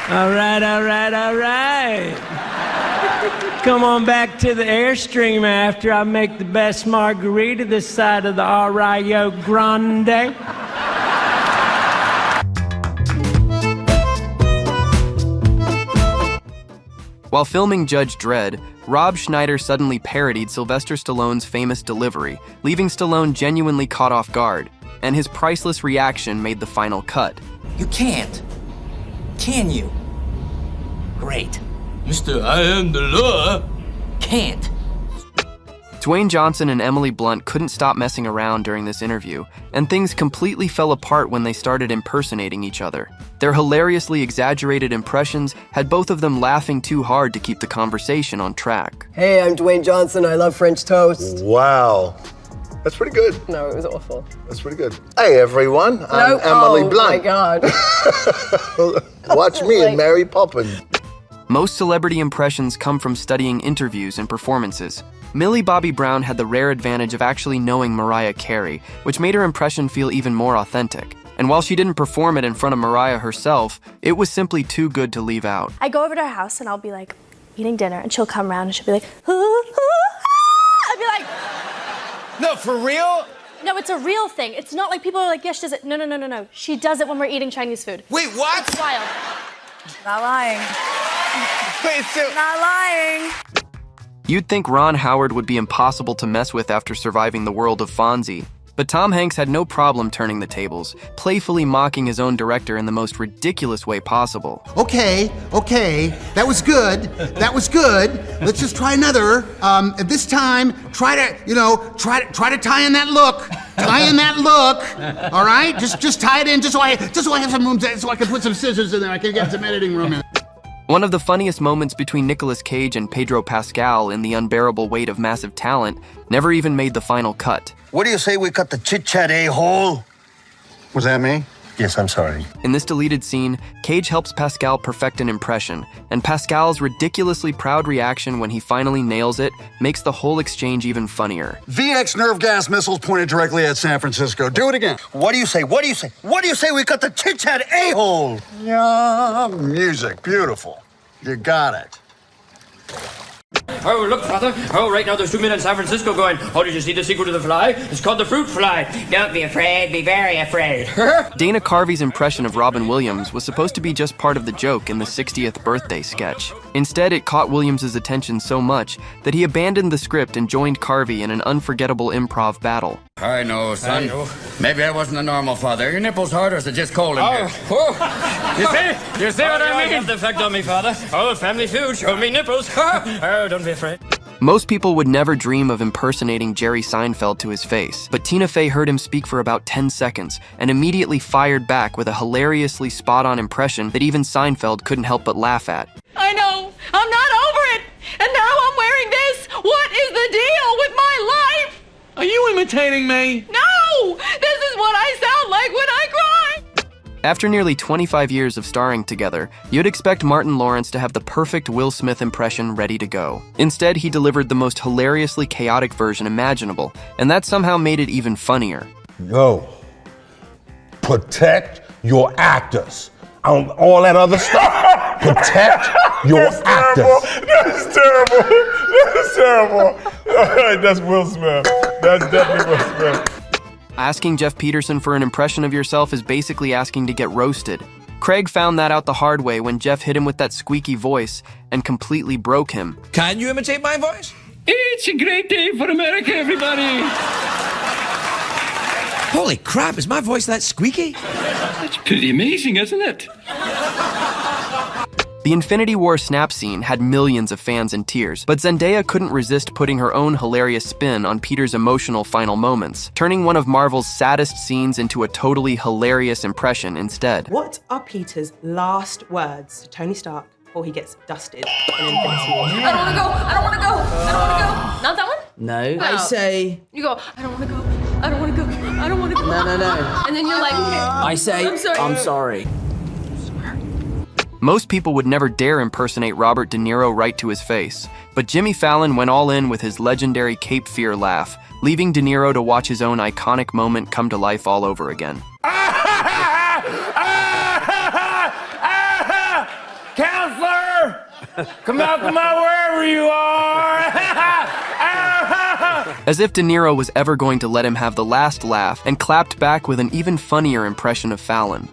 All right, all right, all right. Come on back to the Airstream after I make the best margarita this side of the Rio Grande. While filming Judge Dredd, Rob Schneider suddenly parodied Sylvester Stallone's famous delivery, leaving Stallone genuinely caught off guard, and his priceless reaction made the final cut. You can't. Can you? Great. Mr. I am the law. Can't. Dwayne Johnson and Emily Blunt couldn't stop messing around during this interview, and things completely fell apart when they started impersonating each other. Their hilariously exaggerated impressions had both of them laughing too hard to keep the conversation on track. Hey, I'm Dwayne Johnson. I love French toast. Wow. That's pretty good. No, it was awful. That's pretty good. Hey, everyone. I'm Emily Blunt. Oh, my God. Watch me and Mary Poppins. Most celebrity impressions come from studying interviews and performances. Millie Bobby Brown had the rare advantage of actually knowing Mariah Carey, which made her impression feel even more authentic. And while she didn't perform it in front of Mariah herself, it was simply too good to leave out. I go over to her house and I'll be like eating dinner and she'll come around and she'll be like, ooh, ooh, ah! I'd be like, No, for real? no, it's a real thing. It's not like people are like, yes, she does it. No. She does it when we're eating Chinese food. Wait, what? It's wild. Not lying. Wait, so... Not lying. You'd think Ron Howard would be impossible to mess with after surviving the world of Fonzie. But Tom Hanks had no problem turning the tables, playfully mocking his own director in the most ridiculous way possible. Okay, that was good. Let's just try another. This time, try to tie in that look. All right, just tie it in, just so I have some room, so I can put some scissors in there. I can get some editing room in. One of the funniest moments between Nicolas Cage and Pedro Pascal in The Unbearable Weight of Massive Talent never even made the final cut. What do you say we cut the chit-chat a-hole? Was that me? Yes, I'm sorry. In this deleted scene, Cage helps Pascal perfect an impression, and Pascal's ridiculously proud reaction when he finally nails it makes the whole exchange even funnier. VX nerve gas missiles pointed directly at San Francisco. Do it again. What do you say? What do you say we cut the chit-chat a-hole? Yeah, music. Beautiful. You got it. Oh, look, Father. Oh, right now there's 2 men in San Francisco going, oh, did you see the sequel to The Fly? It's called The Fruit Fly. Don't be afraid, be very afraid. Dana Carvey's impression of Robin Williams was supposed to be just part of the joke in the 60th birthday sketch. Instead, it caught Williams' attention so much that he abandoned the script and joined Carvey in an unforgettable improv battle. I know, son. I know. Maybe I wasn't a normal father. Your nipples hard, or is it just cold in here? You see what I mean? Have the effect on me, Father. Oh, family feud, show me nipples. Oh, don't be afraid. Most people would never dream of impersonating Jerry Seinfeld to his face, but Tina Fey heard him speak for about 10 seconds and immediately fired back with a hilariously spot-on impression that even Seinfeld couldn't help but laugh at. I know. I'm not over it. And now I'm wearing this. What is the deal with my life? Are you imitating me? No! This is what I sound like when I cry. After nearly 25 years of starring together, you'd expect Martin Lawrence to have the perfect Will Smith impression ready to go. Instead, he delivered the most hilariously chaotic version imaginable, and that somehow made it even funnier. Yo, protect your actors. All that other stuff. Protect your actors. That's terrible. That's Will Smith. That's definitely Will Smith. Asking Jeff Peterson for an impression of yourself is basically asking to get roasted. Craig found that out the hard way when Jeff hit him with that squeaky voice and completely broke him. Can you imitate my voice? It's a great day for America, everybody. Holy crap, is my voice that squeaky? That's pretty amazing, isn't it? The Infinity War snap scene had millions of fans in tears, but Zendaya couldn't resist putting her own hilarious spin on Peter's emotional final moments, turning one of Marvel's saddest scenes into a totally hilarious impression instead. What are Peter's last words to Tony Stark before he gets dusted in Infinity War? I don't want to go. I don't want to go. I don't want to go. Not that one? No. I say... You go, I don't want to go. I don't want to go. I don't want to go. No. And then you're like... I say, I'm sorry. Most people would never dare impersonate Robert De Niro right to his face, but Jimmy Fallon went all in with his legendary Cape Fear laugh, leaving De Niro to watch his own iconic moment come to life all over again. Come on, wherever you are. As if De Niro was ever going to let him have the last laugh, and clapped back with an even funnier impression of Fallon.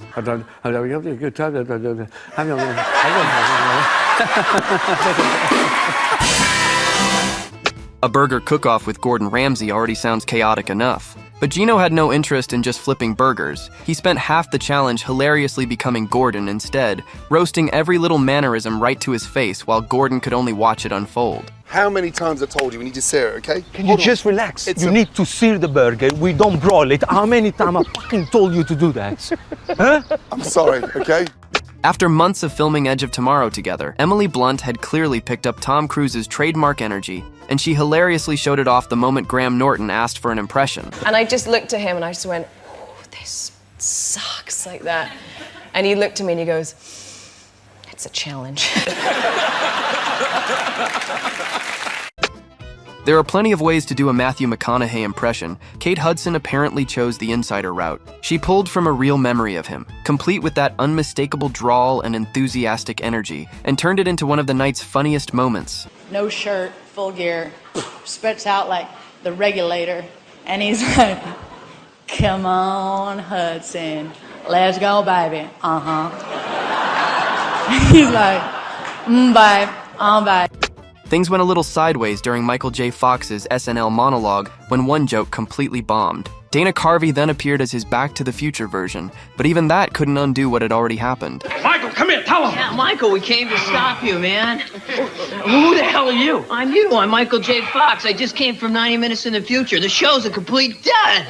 A burger cook-off with Gordon Ramsay already sounds chaotic enough. But Gino had no interest in just flipping burgers. He spent half the challenge hilariously becoming Gordon instead, roasting every little mannerism right to his face while Gordon could only watch it unfold. How many times I told you we need to sear it, okay? Can you just relax? You need to sear the burger. We don't broil it. How many times I fucking told you to do that? Huh? I'm sorry, okay? After months of filming Edge of Tomorrow together, Emily Blunt had clearly picked up Tom Cruise's trademark energy, and she hilariously showed it off the moment Graham Norton asked for an impression. And I just looked at him and I just went, oh, this sucks, like that. And he looked at me and he goes, it's a challenge. There are plenty of ways to do a Matthew McConaughey impression. Kate Hudson apparently chose the insider route. She pulled from a real memory of him, complete with that unmistakable drawl and enthusiastic energy, and turned it into one of the night's funniest moments. No shirt, full gear, spits out like the regulator, and he's like, come on, Hudson, let's go, baby. He's like, babe, babe. Things went a little sideways during Michael J. Fox's SNL monologue when one joke completely bombed. Dana Carvey then appeared as his Back to the Future version, but even that couldn't undo what had already happened. Michael, come here, tell him. Yeah, Michael, we came to stop you, man. Who the hell are you? I'm you. I'm Michael J. Fox. I just came from 90 Minutes in the Future. The show's a complete dud.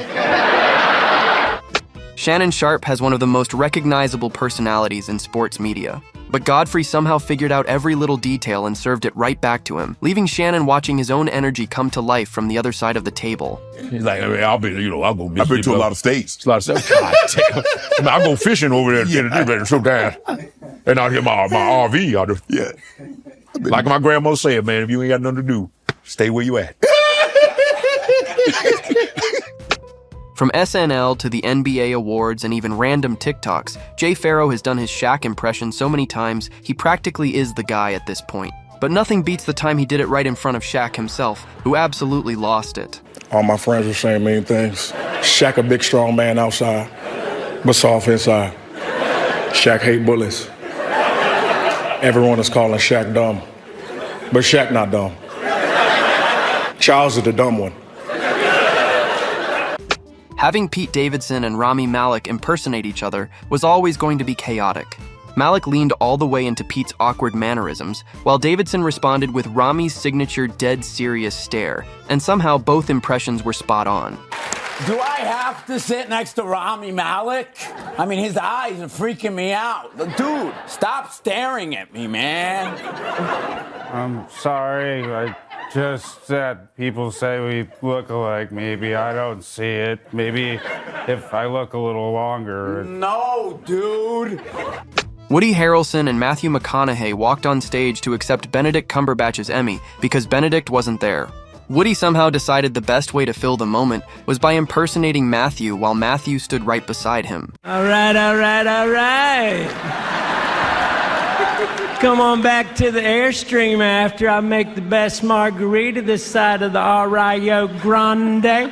Shannon Sharpe has one of the most recognizable personalities in sports media. But Godfrey somehow figured out every little detail and served it right back to him, leaving Shannon watching his own energy come to life from the other side of the table. He's like, I mean, I'll go. I've been to a lot of states. A lot of states. God damn. I mean, I go fishing over there at the end of the day, so damn. And out here, my RV out there. Yeah. Like my grandma said, man, if you ain't got nothing to do, stay where you at. From SNL to the NBA awards and even random TikToks, Jay Pharoah has done his Shaq impression so many times, he practically is the guy at this point. But nothing beats the time he did it right in front of Shaq himself, who absolutely lost it. All my friends were saying mean things. Shaq a big, strong man outside, but soft inside. Shaq hate bullies. Everyone is calling Shaq dumb, but Shaq not dumb. Charles is the dumb one. Having Pete Davidson and Rami Malek impersonate each other was always going to be chaotic. Malek leaned all the way into Pete's awkward mannerisms, while Davidson responded with Rami's signature dead serious stare, and somehow both impressions were spot on. Do I have to sit next to Rami Malek? I mean, his eyes are freaking me out. Dude, stop staring at me, man. I'm sorry, I just said people say we look alike. Maybe I don't see it. Maybe if I look a little longer. No, dude. Woody Harrelson and Matthew McConaughey walked on stage to accept Benedict Cumberbatch's Emmy because Benedict wasn't there. Woody somehow decided the best way to fill the moment was by impersonating Matthew while Matthew stood right beside him. All right. Come on back to the Airstream after I make the best margarita this side of the Rio Grande.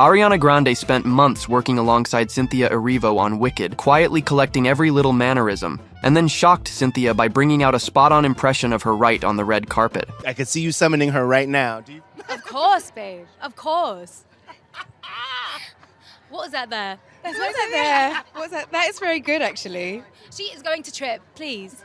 Ariana Grande spent months working alongside Cynthia Erivo on Wicked, quietly collecting every little mannerism, and then shocked Cynthia by bringing out a spot-on impression of her right on the red carpet. I could see you summoning her right now. Do you? Of course, babe. Of course. What was that there? What was that there? What's that? That is very good, actually. She is going to trip, please.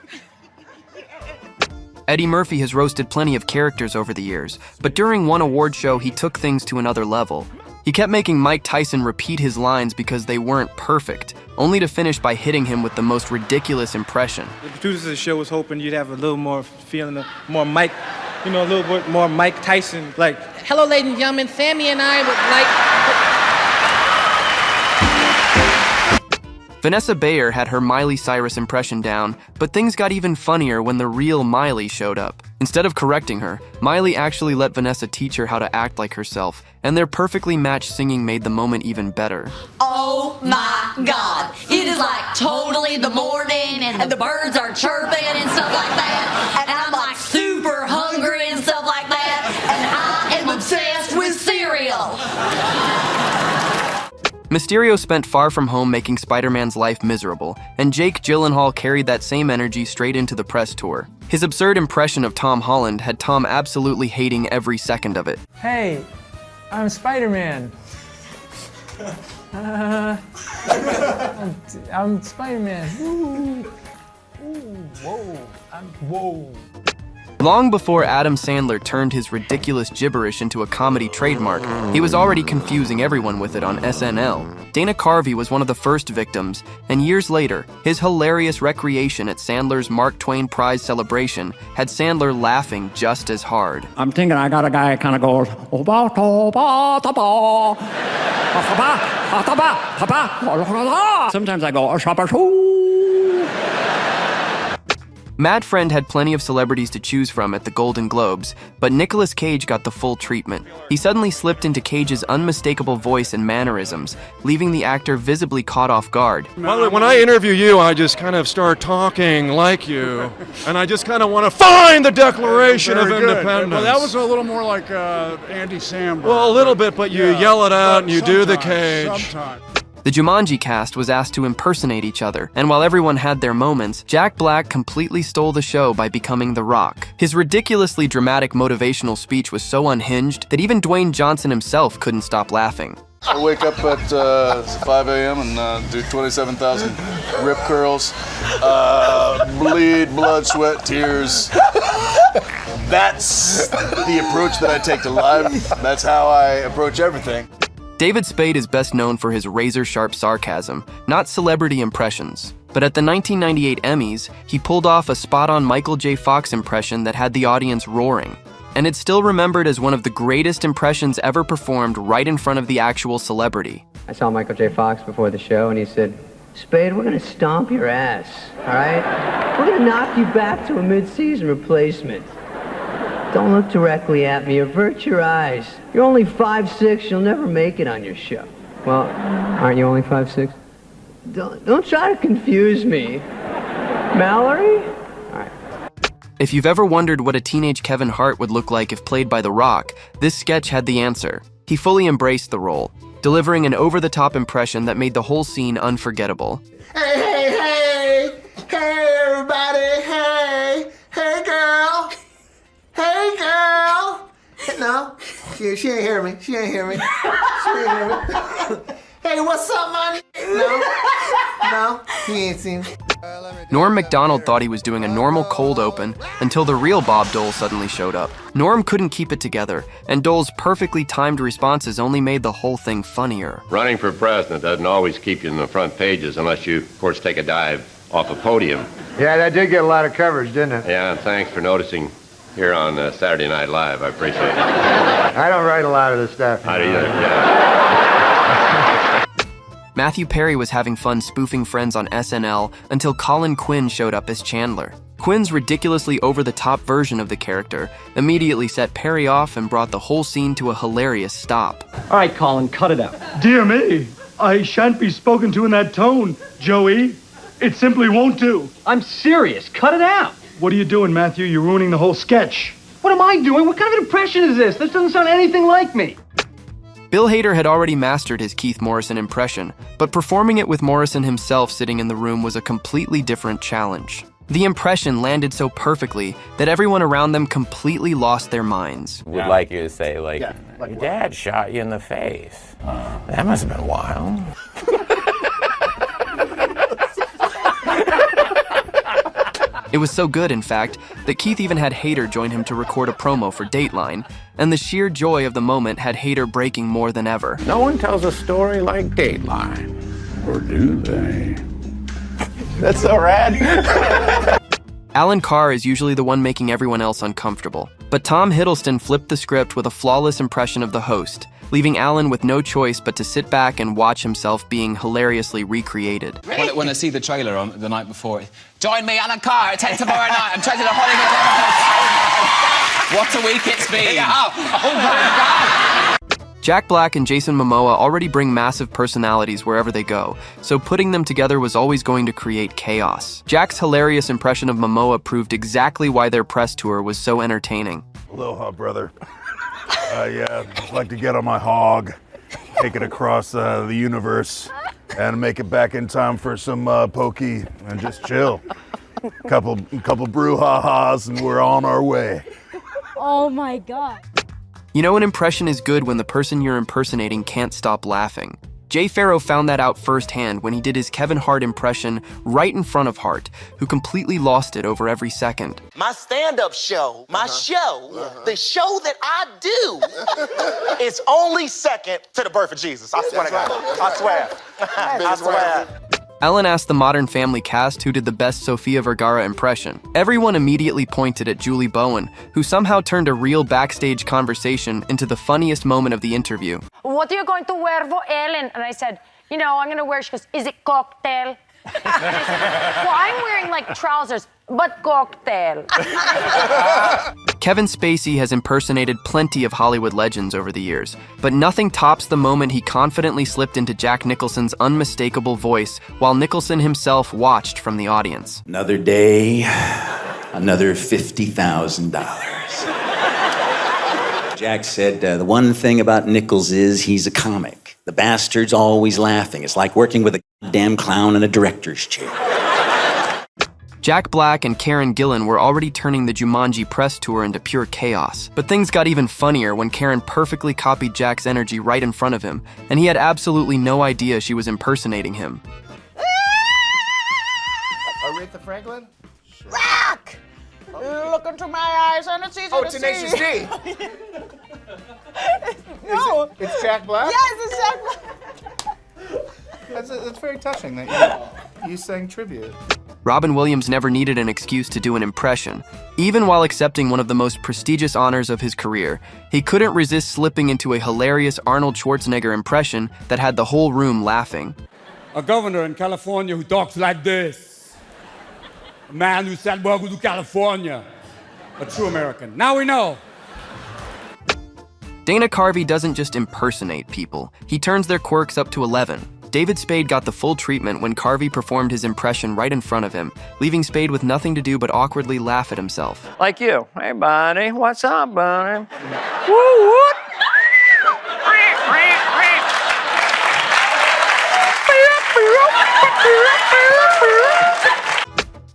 Eddie Murphy has roasted plenty of characters over the years, but during one award show, he took things to another level. He kept making Mike Tyson repeat his lines because they weren't perfect, only to finish by hitting him with the most ridiculous impression. The producers of the show was hoping you'd have a little more feeling of more Mike, a little bit more Mike Tyson. Like, hello, ladies and gentlemen, Sammy and I would like... Vanessa Bayer had her Miley Cyrus impression down, but things got even funnier when the real Miley showed up. Instead of correcting her, Miley actually let Vanessa teach her how to act like herself, and their perfectly matched singing made the moment even better. Oh my God, it is like totally the morning and the birds are chirping and stuff like that. And I'm like super hungry and stuff like that. And I am obsessed with cereal. Mysterio spent Far From Home making Spider-Man's life miserable, and Jake Gyllenhaal carried that same energy straight into the press tour. His absurd impression of Tom Holland had Tom absolutely hating every second of it. Hey, I'm Spider-Man. I'm Spider-Man. Woo. Whoa. Whoa. Long before Adam Sandler turned his ridiculous gibberish into a comedy trademark, he was already confusing everyone with it on SNL. Dana Carvey was one of the first victims, and years later, his hilarious recreation at Sandler's Mark Twain Prize celebration had Sandler laughing just as hard. I'm thinking I got a guy that kind of goes, sometimes I go, Matt Friend had plenty of celebrities to choose from at the Golden Globes, but Nicolas Cage got the full treatment. He suddenly slipped into Cage's unmistakable voice and mannerisms, leaving the actor visibly caught off guard. By the way, when I interview you, I just kind of start talking like you, and I just kind of want to find the Declaration of Independence. Well, that was a little more like Andy Samberg. Well, a little bit, but you yell it out and you do the Cage. Sometimes. The Jumanji cast was asked to impersonate each other, and while everyone had their moments, Jack Black completely stole the show by becoming The Rock. His ridiculously dramatic motivational speech was so unhinged that even Dwayne Johnson himself couldn't stop laughing. I wake up at 5 a.m. and do 27,000 rip curls, bleed, blood, sweat, tears. That's the approach that I take to life. That's how I approach everything. David Spade is best known for his razor-sharp sarcasm, not celebrity impressions. But at the 1998 Emmys, he pulled off a spot-on Michael J. Fox impression that had the audience roaring. And it's still remembered as one of the greatest impressions ever performed right in front of the actual celebrity. I saw Michael J. Fox before the show, and he said, "Spade, we're gonna stomp your ass, all right? We're gonna knock you back to a mid-season replacement. Don't look directly at me, avert your eyes. You're only 5'6", you'll never make it on your show." Well, aren't you only 5'6"? Don't try to confuse me. Mallory? All right. If you've ever wondered what a teenage Kevin Hart would look like if played by The Rock, this sketch had the answer. He fully embraced the role, delivering an over-the-top impression that made the whole scene unforgettable. Hey, hey, hey! Hey, everybody! Hey! Hey, girl! Hey, girl! No, she ain't hear me. She ain't hear me. She ain't hear me. Hey, what's up, man? No, he ain't seen me. Norm Macdonald thought he was doing a normal cold open until the real Bob Dole suddenly showed up. Norm couldn't keep it together, and Dole's perfectly timed responses only made the whole thing funnier. Running for president doesn't always keep you in the front pages unless you, of course, take a dive off a podium. Yeah, that did get a lot of coverage, didn't it? Yeah, and thanks for noticing here on Saturday Night Live. I appreciate it. I don't write a lot of this stuff. I do either, yeah. Matthew Perry was having fun spoofing Friends on SNL until Colin Quinn showed up as Chandler. Quinn's ridiculously over-the-top version of the character immediately set Perry off and brought the whole scene to a hilarious stop. All right, Colin, cut it out. Dear me, I shan't be spoken to in that tone, Joey. It simply won't do. I'm serious. Cut it out. What are you doing, Matthew? You're ruining the whole sketch. What am I doing? What kind of impression is this? This doesn't sound anything like me. Bill Hader had already mastered his Keith Morrison impression, but performing it with Morrison himself sitting in the room was a completely different challenge. The impression landed so perfectly that everyone around them completely lost their minds. Would like you to say, like your dad shot you in the face. That must have been wild. It was so good, in fact, that Keith even had Hader join him to record a promo for Dateline, and the sheer joy of the moment had Hader breaking more than ever. No one tells a story like Dateline. Or do they? That's so rad. Alan Carr is usually the one making everyone else uncomfortable, but Tom Hiddleston flipped the script with a flawless impression of the host, leaving Alan with no choice but to sit back and watch himself being hilariously recreated. When I see the trailer on the night before, join me, Alan Carr, at 10 tomorrow night. I'm trying to Hollywood. What a week it's been. Oh my God. Jack Black and Jason Momoa already bring massive personalities wherever they go, so putting them together was always going to create chaos. Jack's hilarious impression of Momoa proved exactly why their press tour was so entertaining. Aloha, brother. Just like to get on my hog, take it across the universe, and make it back in time for some pokey and just chill. Couple brouhahas, and we're on our way. Oh my God. You know, an impression is good when the person you're impersonating can't stop laughing. Jay Pharoah found that out firsthand when he did his Kevin Hart impression right in front of Hart, who completely lost it over every second. My stand-up show, the show that I do, is only second to the birth of Jesus. I swear to God. I swear. I swear. Ellen asked the Modern Family cast who did the best Sofia Vergara impression. Everyone immediately pointed at Julie Bowen, who somehow turned a real backstage conversation into the funniest moment of the interview. What are you going to wear for Ellen? And I said, you know, I'm going to wear, she goes, is it cocktail? Well, I'm wearing like trousers, but cocktail. Kevin Spacey has impersonated plenty of Hollywood legends over the years, but nothing tops the moment he confidently slipped into Jack Nicholson's unmistakable voice while Nicholson himself watched from the audience. Another day, another $50,000. Jack said, the one thing about Nichols is he's a comic. The bastard's always laughing. It's like working with a damn clown in a director's chair. Jack Black and Karen Gillan were already turning the Jumanji press tour into pure chaos. But things got even funnier when Karen perfectly copied Jack's energy right in front of him, and he had absolutely no idea she was impersonating him. Aretha Franklin? Rock! Look into my eyes and it's easy to Tenacious see. D. No. It's Jack Black? Yes, it's Jack Black. That's very touching that you sang tribute. Robin Williams never needed an excuse to do an impression. Even while accepting one of the most prestigious honors of his career, he couldn't resist slipping into a hilarious Arnold Schwarzenegger impression that had the whole room laughing. A governor in California who talks like this. A man who said, welcome to California. A true American. Now we know. Dana Carvey doesn't just impersonate people, he turns their quirks up to 11. David Spade got the full treatment when Carvey performed his impression right in front of him, leaving Spade with nothing to do but awkwardly laugh at himself. Like you. Hey, buddy. What's up, buddy? Woo, what?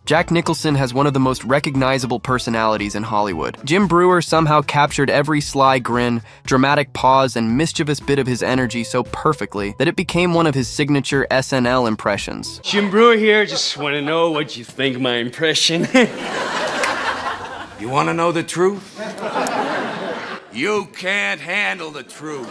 Jack Nicholson has one of the most recognizable personalities in Hollywood. Jim Breuer somehow captured every sly grin, dramatic pause, and mischievous bit of his energy so perfectly that it became one of his signature SNL impressions. Jim Breuer here, just want to know what you think of my impression. You want to know the truth? You can't handle the truth.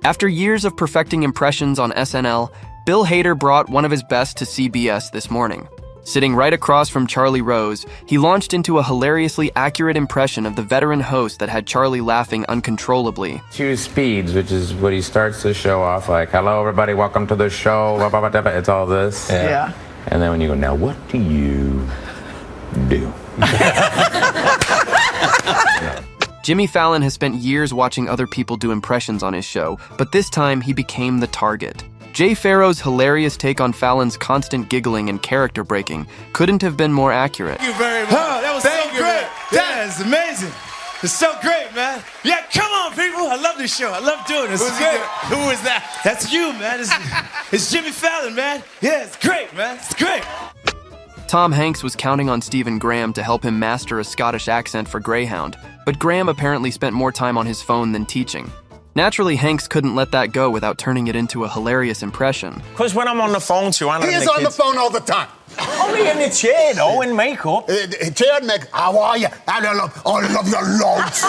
After years of perfecting impressions on SNL, Bill Hader brought one of his best to CBS this morning. Sitting right across from Charlie Rose, he launched into a hilariously accurate impression of the veteran host that had Charlie laughing uncontrollably. 2 speeds, which is what he starts the show off like, hello everybody, welcome to the show, it's all this. Yeah. And then when you go, now what do you do? Jimmy Fallon has spent years watching other people do impressions on his show, but this time he became the target. Jay Pharoah's hilarious take on Fallon's constant giggling and character breaking couldn't have been more accurate. Thank you very much. Oh, that was so great. That is amazing. It's so great, man. Yeah, come on, people. I love this show. I love doing this. It's great. Who is that? That's you, man. It's Jimmy Fallon, man. Yeah, it's great, man. It's great. Tom Hanks was counting on Stephen Graham to help him master a Scottish accent for Greyhound, but Graham apparently spent more time on his phone than teaching. Naturally, Hanks couldn't let that go without turning it into a hilarious impression. Because when I'm on the phone to Anna, He is on the phone all the time. Only in the chair, though, in makeup. Chair and makeup. How are you? I love your loads. I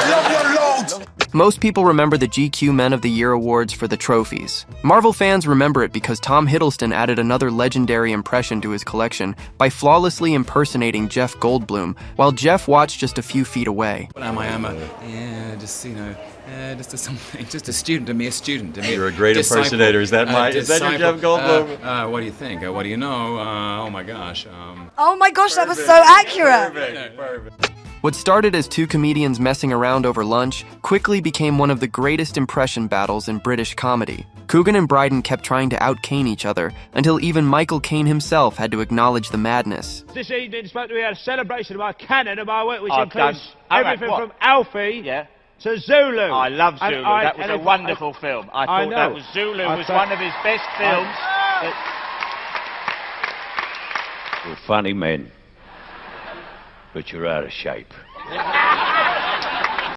love your loads. Most people remember the GQ Men of the Year awards for the trophies. Marvel fans remember it because Tom Hiddleston added another legendary impression to his collection by flawlessly impersonating Jeff Goldblum, while Jeff watched just a few feet away. What am I? Just a student, a mere student. You're a great impersonator. Is that your Jeff Goldblum? What do you think? What do you know? Oh my gosh. Oh my gosh, that was so accurate. Perfect. What started as two comedians messing around over lunch quickly became one of the greatest impression battles in British comedy. Coogan and Bryden kept trying to out-Caine each other until even Michael Caine himself had to acknowledge the madness. This evening is supposed to be a celebration of my canon of my work, which includes everything from Alfie to Zulu. I love Zulu. That was a wonderful film. I thought that was Zulu was one of his best films. You're funny men, but you're out of shape.